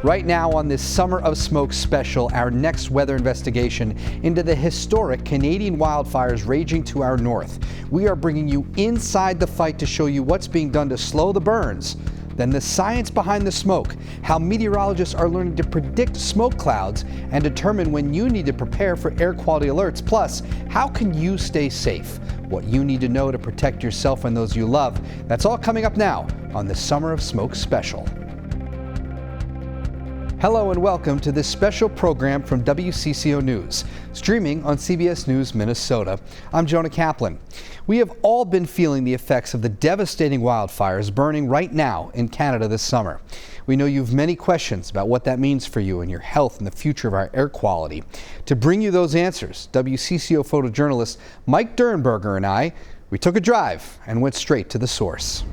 Right now on this Summer of Smoke special, our next weather investigation into the historic Canadian wildfires raging to our north. We are bringing you inside the fight to show you what's being done to slow the burns, then the science behind the smoke, how meteorologists are learning to predict smoke clouds and determine when you need to prepare for air quality alerts. Plus, how can you stay safe? What you need to know to protect yourself and those you love. That's all coming up now on the Summer of Smoke special. Hello and welcome to this special program from WCCO News, streaming on CBS News Minnesota. I'm Jonah Kaplan. We have all been feeling the effects of the devastating wildfires burning right now in Canada this summer. We know you have many questions about what that means for you and your health and the future of our air quality. To bring you those answers, WCCO photojournalist Mike Durenberger and we took a drive and went straight to the source.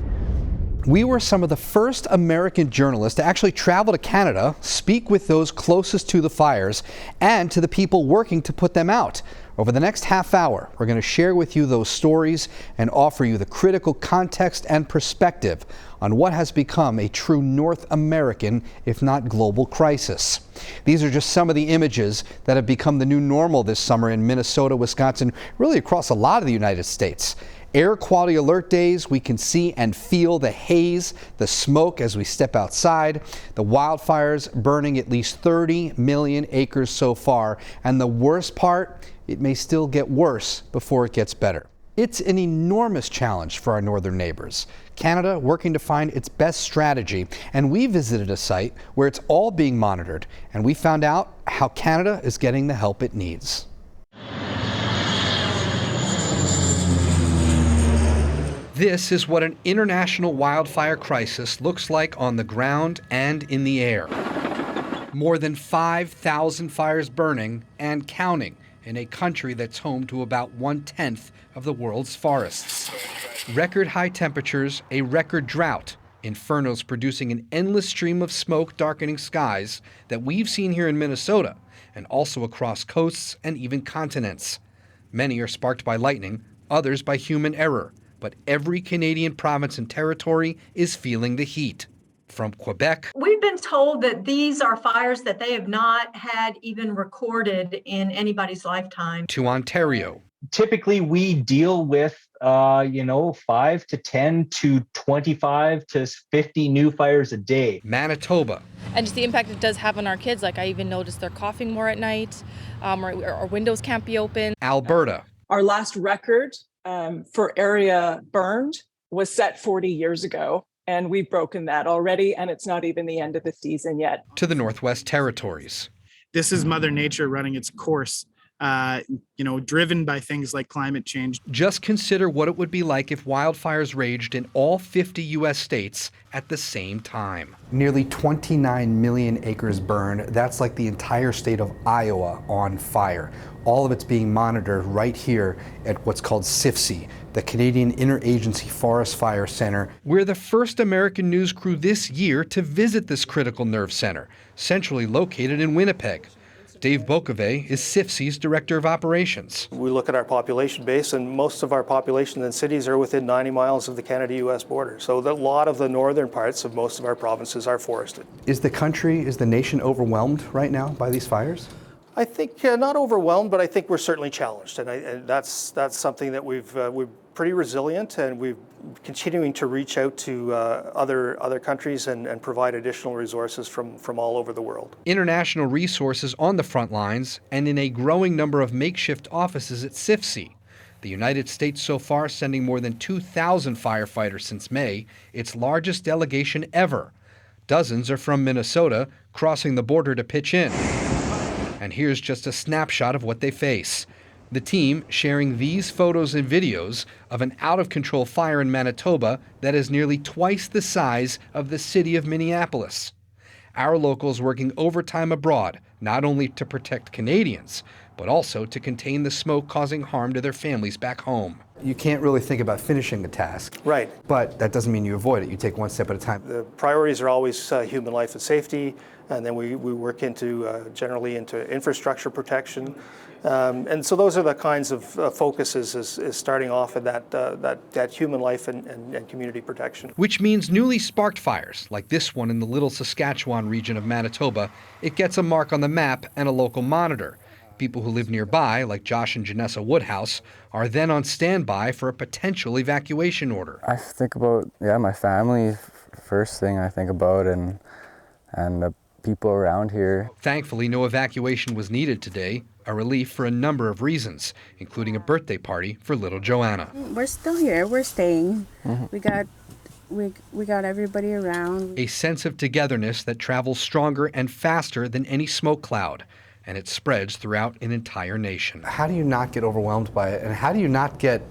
We were some of the first American journalists to actually travel to Canada, speak with those closest to the fires, and to the people working to put them out. Over the next half hour, we're going to share with you those stories and offer you the critical context and perspective on what has become a true North American, if not global, crisis. These are just some of the images that have become the new normal this summer in Minnesota, Wisconsin, really across a lot of the United States. Air quality alert days, we can see and feel the haze, the smoke as we step outside, the wildfires burning at least 30 million acres so far. And the worst part, it may still get worse before it gets better. It's an enormous challenge for our northern neighbors. Canada working to find its best strategy, and we visited a site where it's all being monitored, and we found out how Canada is getting the help it needs. This is what an international wildfire crisis looks like on the ground and in the air. More than 5,000 fires burning and counting in a country that's home to about 1/10 of the world's forests. Record high temperatures, a record drought, infernos producing an endless stream of smoke darkening skies that we've seen here in Minnesota and also across coasts and even continents. Many are sparked by lightning, others by human error. But every Canadian province and territory is feeling the heat. From Quebec. We've been told that these are fires that they have not had even recorded in anybody's lifetime. To Ontario. Typically, we deal with, 5 to 10 to 25 to 50 new fires a day. Manitoba. And just the impact it does have on our kids. Like I even noticed they're coughing more at night, or our windows can't be open. Alberta. Our last record for area burned was set 40 years ago, and we've broken that already, and it's not even the end of the season yet. To the Northwest Territories. This is Mother Nature running its course, driven by things like climate change. Just consider what it would be like if wildfires raged in all 50 U.S. states at the same time. Nearly 29 million acres burned. That's like the entire state of Iowa on fire. All of it's being monitored right here at what's called CIFC, the Canadian Interagency Forest Fire Center. We're the first American news crew this year to visit this critical nerve center, centrally located in Winnipeg. Dave Bokove is CIFC's Director of Operations. We look at our population base, and most of our population and cities are within 90 miles of the Canada-U.S. border. So a lot of the northern parts of most of our provinces are forested. Is the nation overwhelmed right now by these fires? I think not overwhelmed, but I think we're certainly challenged, and that's something that we're pretty resilient, and we're continuing to reach out to other countries and provide additional resources from all over the world. International resources on the front lines and in a growing number of makeshift offices at CIFC. The United States so far sending more than 2,000 firefighters since May, its largest delegation ever. Dozens are from Minnesota, crossing the border to pitch in. And here's just a snapshot of what they face. The team sharing these photos and videos of an out-of-control fire in Manitoba that is nearly twice the size of the city of Minneapolis. Our locals working overtime abroad, not only to protect Canadians, but also to contain the smoke causing harm to their families back home. you can't really think about finishing the task. Right. But that doesn't mean you avoid it. You take one step at a time. The priorities are always human life and safety, and then we work into generally into infrastructure protection. And so those are the kinds of focuses is starting off at that human life and community protection. Which means newly sparked fires, like this one in the Little Saskatchewan region of Manitoba, it gets a mark on the map and a local monitor. People who live nearby, like Josh and Janessa Woodhouse, are then on standby for a potential evacuation order. I think about, my family, first thing I think about, and the people around here. Thankfully, no evacuation was needed today, a relief for a number of reasons, including a birthday party for little Joanna. We're still here, we're staying. We got everybody around. A sense of togetherness that travels stronger and faster than any smoke cloud, and it spreads throughout an entire nation. How do you not get overwhelmed by it, and how do you not get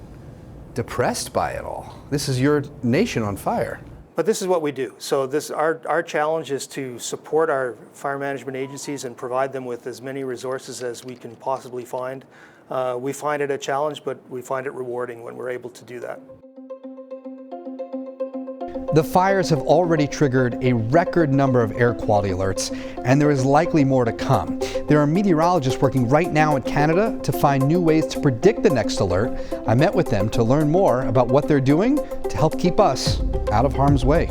depressed by it all? This is your nation on fire. But this is what we do. So our challenge is to support our fire management agencies and provide them with as many resources as we can possibly find. We find it a challenge, but we find it rewarding when we're able to do that. The fires have already triggered a record number of air quality alerts, and there is likely more to come. There are meteorologists working right now in Canada to find new ways to predict the next alert. I met with them to learn more about what they're doing to help keep us out of harm's way.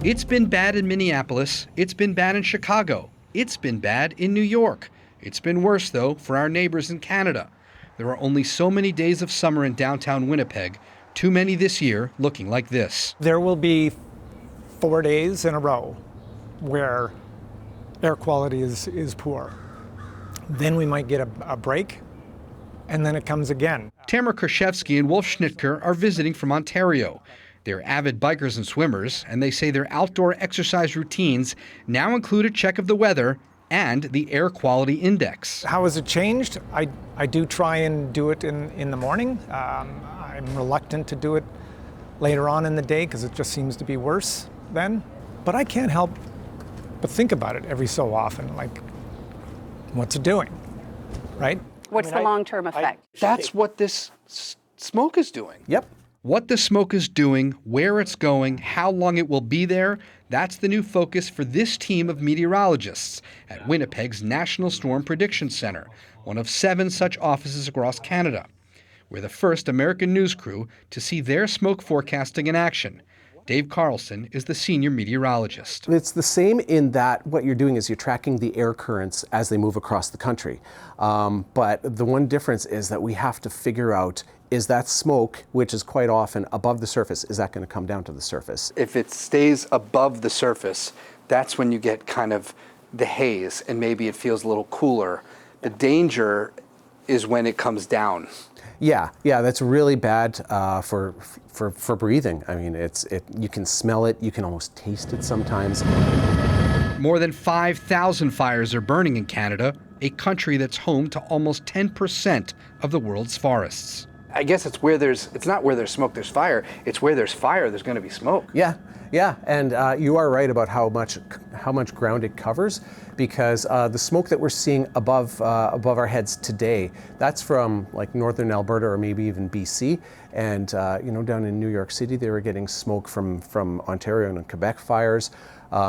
It's been bad in Minneapolis. It's been bad in Chicago. It's been bad in New York. It's been worse, though, for our neighbors in Canada. There are only so many days of summer in downtown Winnipeg, too many this year looking like this. There will be 4 days in a row where air quality is poor. Then we might get a break, and then it comes again. Tamara Kraszewski and Wolf Schnitker are visiting from Ontario. They're avid bikers and swimmers, and they say their outdoor exercise routines now include a check of the weather and the air quality index. How has it changed? I do try and do it in the morning. I'm reluctant to do it later on in the day because it just seems to be worse then. But I can't help but think about it every so often, like, what's it doing, right? What's the long-term effect? That's what this smoke is doing. Yep. What the smoke is doing, where it's going, how long it will be there, that's the new focus for this team of meteorologists at Winnipeg's National Storm Prediction Center, one of 7 such offices across Canada. We're the first American news crew to see their smoke forecasting in action. Dave Carlson is the senior meteorologist. It's the same in that what you're doing is you're tracking the air currents as they move across the country. But the one difference is that we have to figure out, is that smoke, which is quite often above the surface, is that going to come down to the surface? If it stays above the surface, that's when you get kind of the haze and maybe it feels a little cooler. The danger is when it comes down. Yeah, that's really bad for breathing. I mean, you can smell it, you can almost taste it sometimes. More than 5,000 fires are burning in Canada, a country that's home to almost 10% of the world's forests. I guess it's not where there's smoke, there's fire. It's where there's fire, there's going to be smoke. Yeah, and you are right about how much ground it covers, because the smoke that we're seeing above our heads today, that's from like northern Alberta or maybe even BC, and down in New York City they were getting smoke from Ontario and Quebec fires.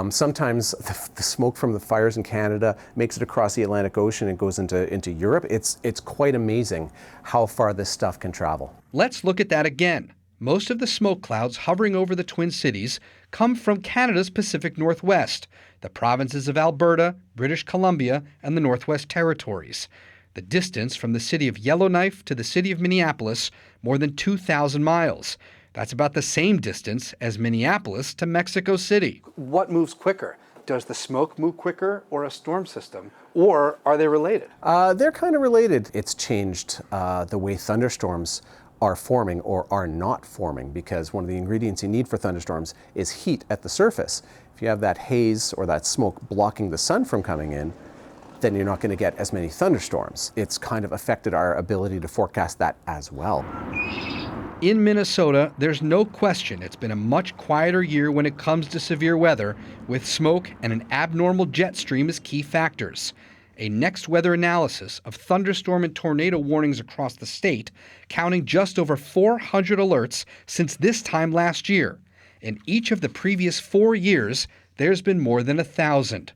Sometimes the smoke from the fires in Canada makes it across the Atlantic Ocean and goes into Europe. It's quite amazing how far this stuff can travel. Let's look at that again. Most of the smoke clouds hovering over the Twin Cities come from Canada's Pacific Northwest, the provinces of Alberta, British Columbia, and the Northwest Territories. The distance from the city of Yellowknife to the city of Minneapolis, more than 2,000 miles. That's about the same distance as Minneapolis to Mexico City. What moves quicker? Does the smoke move quicker or a storm system? Or are they related? They're kind of related. It's changed the way thunderstorms are forming or are not forming, because one of the ingredients you need for thunderstorms is heat at the surface. If you have that haze or that smoke blocking the sun from coming in, then you're not going to get as many thunderstorms. It's kind of affected our ability to forecast that as well. In Minnesota, there's no question it's been a much quieter year when it comes to severe weather, with smoke and an abnormal jet stream as key factors. a next weather analysis of thunderstorm and tornado warnings across the state, counting just over 400 alerts since this time last year. In each of the previous 4 years, there's been more than 1,000.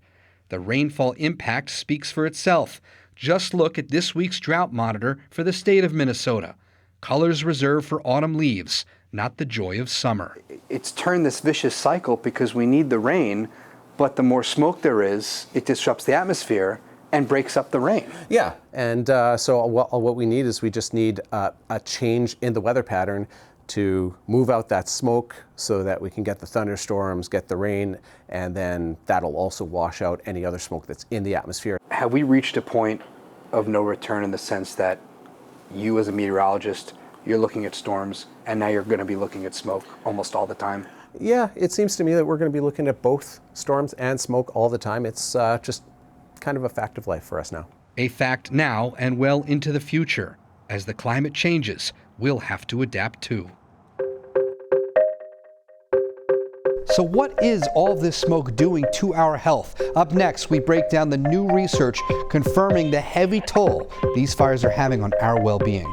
The rainfall impact speaks for itself. Just look at this week's drought monitor for the state of Minnesota. Colors reserved for autumn leaves, not the joy of summer. It's turned this vicious cycle because we need the rain, but the more smoke there is, it disrupts the atmosphere and breaks up the rain. Yeah, and so what we need is we just need a change in the weather pattern to move out that smoke so that we can get the thunderstorms, get the rain, and then that'll also wash out any other smoke that's in the atmosphere. Have we reached a point of no return in the sense that you as a meteorologist, you're looking at storms and now you're going to be looking at smoke almost all the time? Yeah, it seems to me that we're going to be looking at both storms and smoke all the time. It's just kind of a fact of life for us now. A fact now and well into the future. As the climate changes, we'll have to adapt too. So what is all this smoke doing to our health? Up next, we break down the new research confirming the heavy toll these fires are having on our well-being.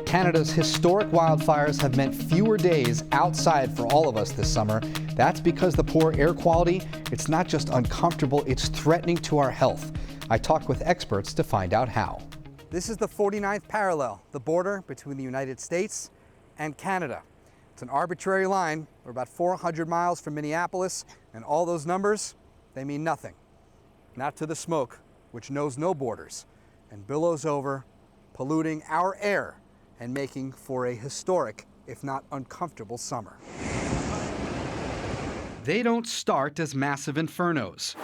Canada's historic wildfires have meant fewer days outside for all of us this summer. That's because the poor air quality, it's not just uncomfortable, it's threatening to our health. I talked with experts to find out how. This is the 49th parallel, the border between the United States and Canada. It's an arbitrary line. We're about 400 miles from Minneapolis, and all those numbers, they mean nothing. Not to the smoke, which knows no borders and billows over, polluting our air and making for a historic, if not uncomfortable, summer. They don't start as massive infernos.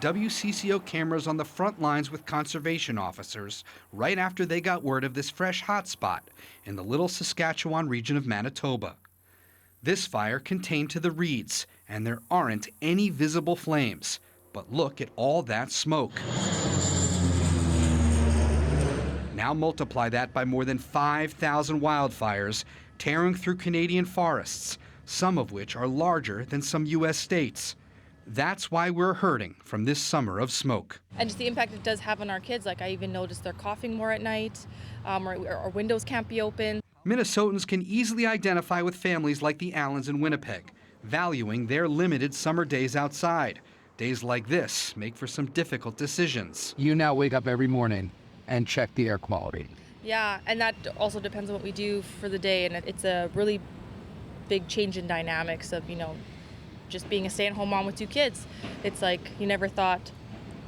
WCCO cameras on the front lines with conservation officers right after they got word of this fresh hotspot in the Little Saskatchewan region of Manitoba. This fire contained to the reeds, and there aren't any visible flames. But look at all that smoke. Now multiply that by more than 5,000 wildfires tearing through Canadian forests, some of which are larger than some U.S. states. That's why we're hurting from this summer of smoke. And just the impact it does have on our kids. Like I even noticed they're coughing more at night, or windows can't be open. Minnesotans can easily identify with families like the Allens in Winnipeg, valuing their limited summer days outside. Days like this make for some difficult decisions. You now wake up every morning and check the air quality. Yeah, and that also depends on what we do for the day. And it's a really big change in dynamics of, just being a stay-at-home mom with 2 kids. It's like you never thought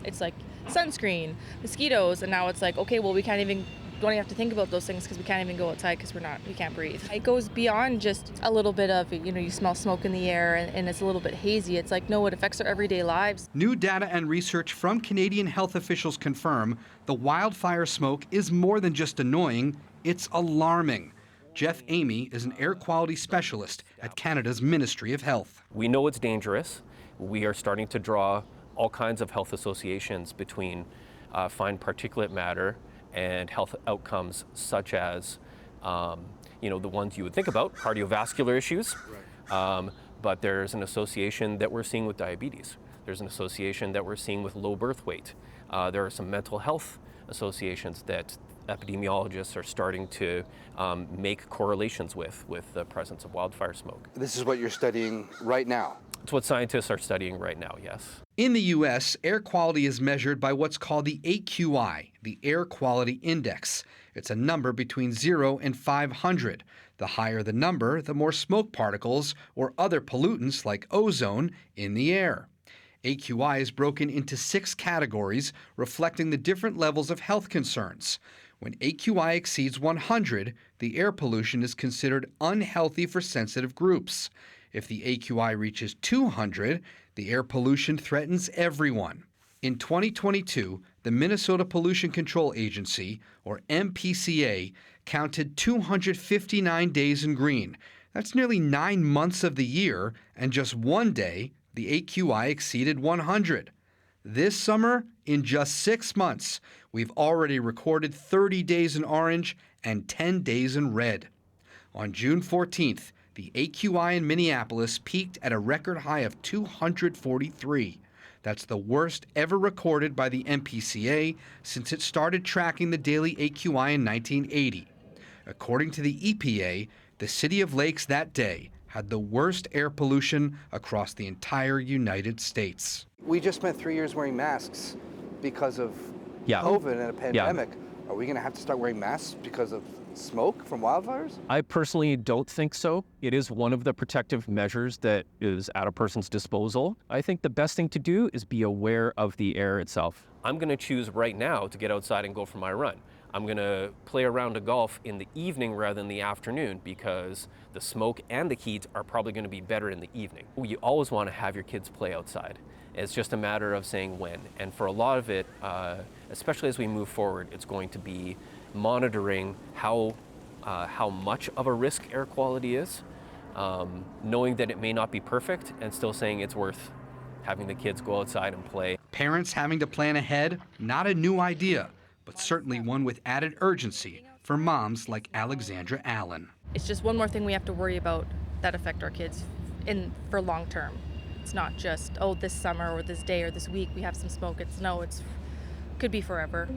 it's like sunscreen, mosquitoes, and now it's like, okay, well, don't even have to think about those things because we can't even go outside because we can't breathe. It goes beyond just a little bit of, you smell smoke in the air and it's a little bit hazy. It's like, no, it affects our everyday lives. New data and research from Canadian health officials confirm the wildfire smoke is more than just annoying, it's alarming. Jeff Amy is an air quality specialist at Canada's Ministry of Health. We know it's dangerous. We are starting to draw all kinds of health associations between fine particulate matter and health outcomes such as, the ones you would think about, cardiovascular issues. But there's an association that we're seeing with diabetes. There's an association that we're seeing with low birth weight. There are some mental health associations that epidemiologists are starting to make correlations with the presence of wildfire smoke. This is what you're studying right now? It's what scientists are studying right now, yes. In the U.S., air quality is measured by what's called the AQI, the Air Quality Index. It's a number between 0 and 500. The higher the number, the more smoke particles or other pollutants like ozone in the air. AQI is broken into 6 categories, reflecting the different levels of health concerns. When AQI exceeds 100, the air pollution is considered unhealthy for sensitive groups. If the AQI reaches 200, the air pollution threatens everyone. In 2022, the Minnesota Pollution Control Agency, or MPCA, counted 259 days in green. That's nearly 9 months of the year, and just one day, the AQI exceeded 100. This summer, in just 6 months, we've already recorded 30 days in orange and 10 days in red. On June 14th, The AQI in Minneapolis peaked at a record high of 243. That's the worst ever recorded by the MPCA since it started tracking the daily AQI in 1980. According to the EPA, the City of Lakes that day had the worst air pollution across the entire United States. We just spent 3 years wearing masks because of COVID and a pandemic. Are we going to have to start wearing masks because of smoke from wildfires? I personally don't think so. It is one of the protective measures that is at a person's disposal. I think the best thing to do is be aware of the air itself. I'm going to choose right now to get outside and go for my run. I'm going to play a round of golf in the evening rather than the afternoon because the smoke and the heat are probably going to be better in the evening. You always want to have your kids play outside. It's just a matter of saying when. And for a lot of it, especially as we move forward, it's going to be monitoring how much of a risk air quality is, knowing that it may not be perfect and still saying it's worth having the kids go outside and play. Parents having to plan ahead, not a new idea, but certainly one with added urgency for moms like Alexandra Allen. It's just one more thing we have to worry about that affect our kids for long term. It's not just, oh, this summer or this day or this week we have some smoke. It's could be forever.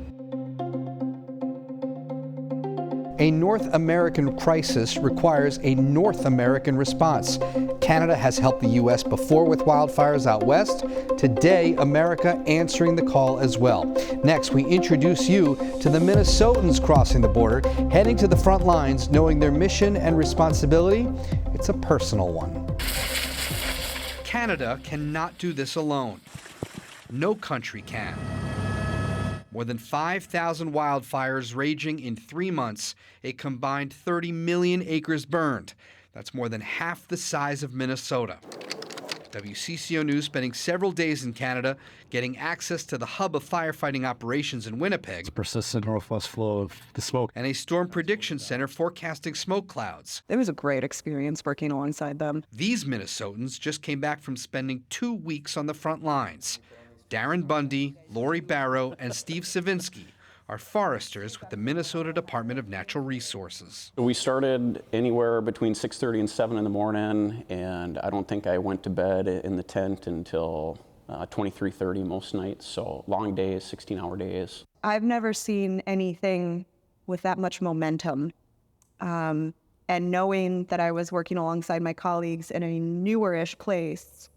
A North American crisis requires a North American response. Canada has helped the U.S. before with wildfires out west. Today, America answering the call as well. Next, we introduce you to the Minnesotans crossing the border, heading to the front lines, knowing their mission and responsibility. It's a personal one. Canada cannot do this alone. No country can. More than 5,000 wildfires raging in 3 months, a combined 30 million acres burned. That's more than half the size of Minnesota. WCCO News spending several days in Canada getting access to the hub of firefighting operations in Winnipeg. It's persistent northwest flow of the smoke. And a storm prediction center forecasting smoke clouds. It was a great experience working alongside them. These Minnesotans just came back from spending 2 weeks on the front lines. Darren Bundy, Lori Barrow, and Steve Savinsky are foresters with the Minnesota Department of Natural Resources. We started anywhere between 6:30 and 7 in the morning, and I don't think I went to bed in the tent until 23:30 most nights, so long days, 16-hour days. I've never seen anything with that much momentum. And knowing that I was working alongside my colleagues in a newer-ish place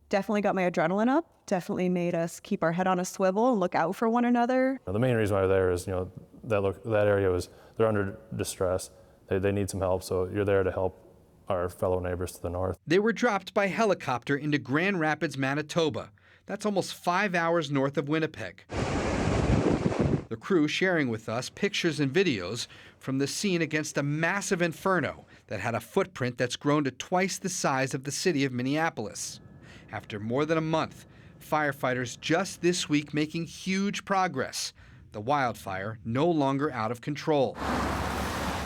definitely got my adrenaline up, definitely made us keep our head on a swivel and look out for one another. The main reason why we're there is, that area they're under distress. They need some help, so you're there to help our fellow neighbors to the north. They were dropped by helicopter into Grand Rapids, Manitoba. That's almost 5 hours north of Winnipeg. The crew sharing with us pictures and videos from the scene against a massive inferno that had a footprint that's grown to twice the size of the city of Minneapolis. After more than a month, firefighters just this week making huge progress. The wildfire no longer out of control.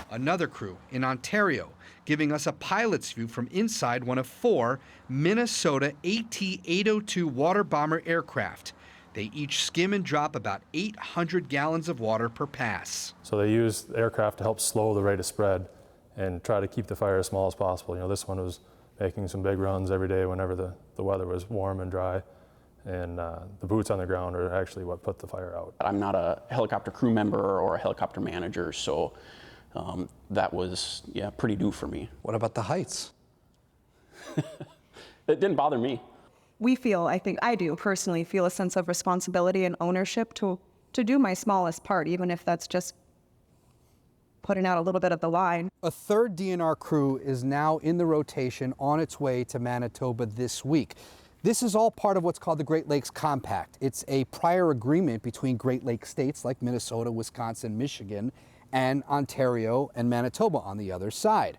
Another crew in Ontario giving us a pilot's view from inside one of 4 Minnesota AT-802 water bomber aircraft. They each skim and drop about 800 gallons of water per pass. So they use the aircraft to help slow the rate of spread and try to keep the fire as small as possible. This one was making some big runs every day whenever the weather was warm and dry. And the boots on the ground are actually what put the fire out. I'm not a helicopter crew member or a helicopter manager, so that was, pretty new for me. What about the heights? It didn't bother me. We feel, I think I do personally, feel a sense of responsibility and ownership to do my smallest part, even if that's just putting out a little bit of the line. A third DNR crew is now in the rotation on its way to Manitoba this week. This is all part of what's called the Great Lakes Compact. It's a prior agreement between Great Lakes states like Minnesota, Wisconsin, Michigan, and Ontario and Manitoba on the other side.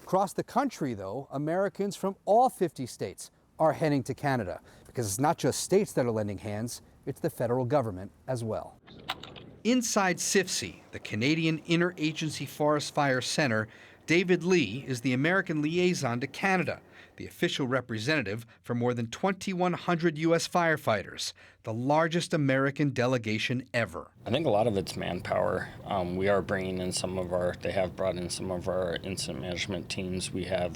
Across the country, though, Americans from all 50 states are heading to Canada because it's not just states that are lending hands, it's the federal government as well. Inside CIFC, the Canadian Interagency Forest Fire Center, David Lee is the American liaison to Canada, the official representative for more than 2,100 U.S. firefighters, the largest American delegation ever. I think a lot of it's manpower. We are bringing in they have brought in some of our incident management teams. We have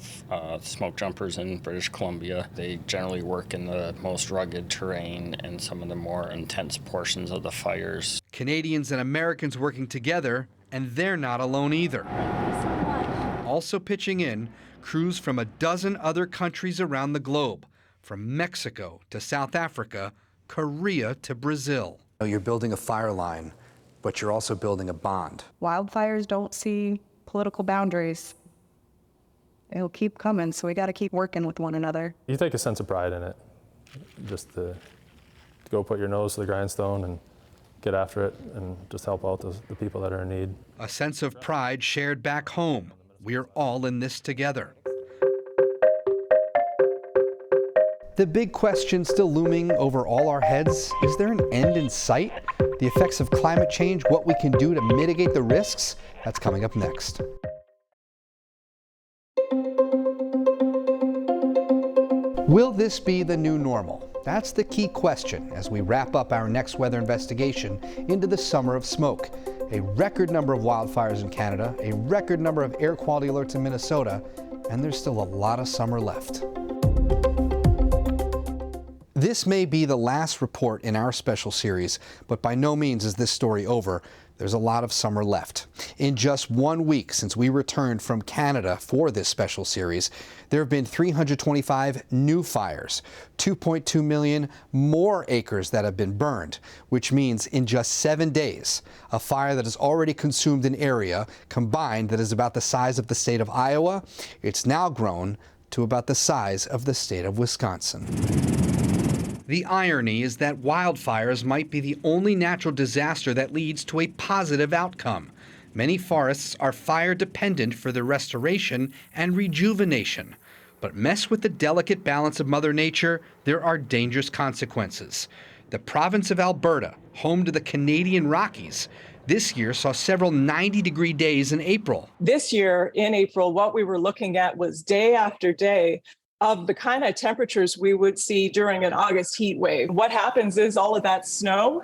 smoke jumpers in British Columbia. They generally work in the most rugged terrain and some of the more intense portions of the fires. Canadians and Americans working together, and they're not alone either. Also pitching in, crews from a dozen other countries around the globe, from Mexico to South Africa, Korea to Brazil. You're building a fire line, but you're also building a bond. Wildfires don't see political boundaries. It'll keep coming, so we got to keep working with one another. You take a sense of pride in it, just to go put your nose to the grindstone and get after it and just help out the people that are in need. A sense of pride shared back home. We're all in this together. The big question still looming over all our heads, is there an end in sight? The effects of climate change, what we can do to mitigate the risks? That's coming up next. Will this be the new normal? That's the key question as we wrap up our next weather investigation into the summer of smoke. A record number of wildfires in Canada, a record number of air quality alerts in Minnesota, and there's still a lot of summer left. This may be the last report in our special series, but by no means is this story over. There's a lot of summer left. In just 1 week since we returned from Canada for this special series, there have been 325 new fires, 2.2 million more acres that have been burned, which means in just 7 days, a fire that has already consumed an area combined that is about the size of the state of Iowa, it's now grown to about the size of the state of Wisconsin. The irony is that wildfires might be the only natural disaster that leads to a positive outcome. Many forests are fire dependent for their restoration and rejuvenation. But mess with the delicate balance of Mother Nature, there are dangerous consequences. The province of Alberta, home to the Canadian Rockies, this year saw several 90-degree days in April. This year in April, what we were looking at was day after day of the kind of temperatures we would see during an August heat wave. What happens is all of that snow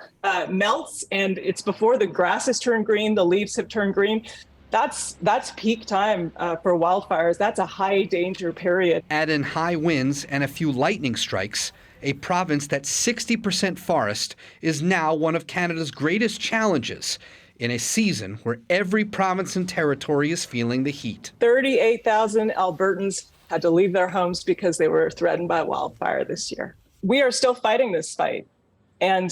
melts, and it's before the grass has turned green, the leaves have turned green. That's peak time for wildfires. That's a high danger period. Add in high winds and a few lightning strikes, a province that's 60% forest is now one of Canada's greatest challenges in a season where every province and territory is feeling the heat. 38,000 Albertans had to leave their homes because they were threatened by wildfire this year. We are still fighting this fight, and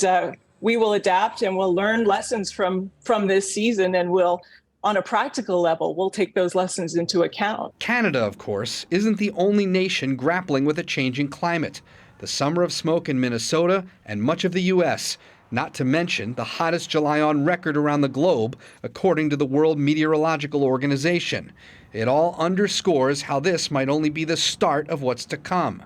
we will adapt and we'll learn lessons from this season, and we'll, on a practical level, we'll take those lessons into account. Canada, of course, isn't the only nation grappling with a changing climate. The summer of smoke in Minnesota and much of the U.S., not to mention the hottest July on record around the globe, according to the World Meteorological Organization. It all underscores how this might only be the start of what's to come.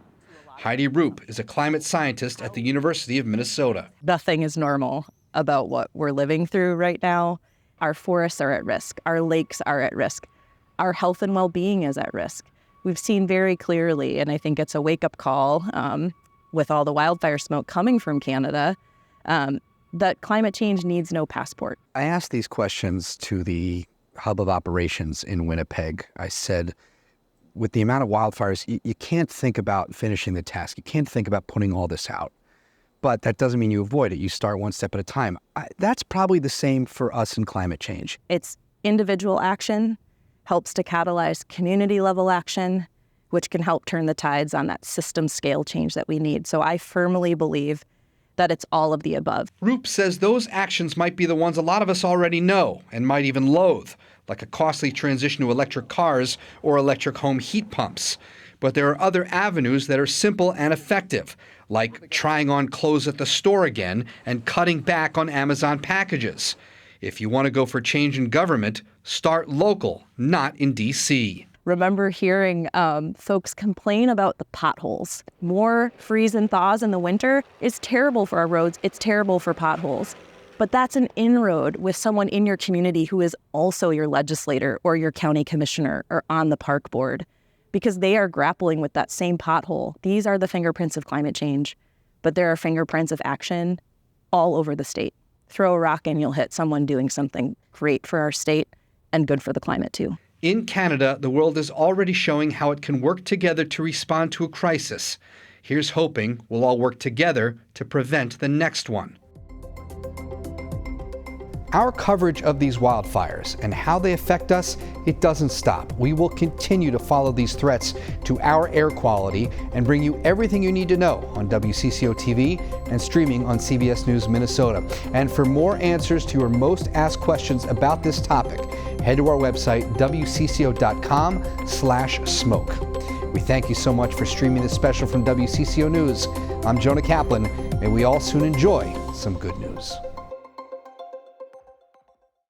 Heidi Roop is a climate scientist at the University of Minnesota. Nothing is normal about what we're living through right now. Our forests are at risk. Our lakes are at risk. Our health and well-being is at risk. We've seen very clearly, and I think it's a wake-up call with all the wildfire smoke coming from Canada, that climate change needs no passport. I asked these questions to the hub of operations in Winnipeg. I said, with the amount of wildfires, you can't think about finishing the task. You can't think about putting all this out. But that doesn't mean you avoid it. You start one step at a time. That's probably the same for us in climate change. It's individual action, helps to catalyze community level action, which can help turn the tides on that system scale change that we need. So I firmly believe that it's all of the above. Roop says those actions might be the ones a lot of us already know and might even loathe, like a costly transition to electric cars or electric home heat pumps. But there are other avenues that are simple and effective, like trying on clothes at the store again and cutting back on Amazon packages. If you want to go for change in government, start local, not in D.C. Remember hearing folks complain about the potholes. More freeze and thaws in the winter is terrible for our roads. It's terrible for potholes. But that's an inroad with someone in your community who is also your legislator or your county commissioner or on the park board, because they are grappling with that same pothole. These are the fingerprints of climate change, but there are fingerprints of action all over the state. Throw a rock and you'll hit someone doing something great for our state and good for the climate too. In Canada, the world is already showing how it can work together to respond to a crisis. Here's hoping we'll all work together to prevent the next one. Our coverage of these wildfires and how they affect us, it doesn't stop. We will continue to follow these threats to our air quality and bring you everything you need to know on WCCO TV and streaming on CBS News Minnesota. And for more answers to your most asked questions about this topic, head to our website, wcco.com/smoke. We thank you so much for streaming this special from WCCO News. I'm Jonah Kaplan. May we all soon enjoy some good news.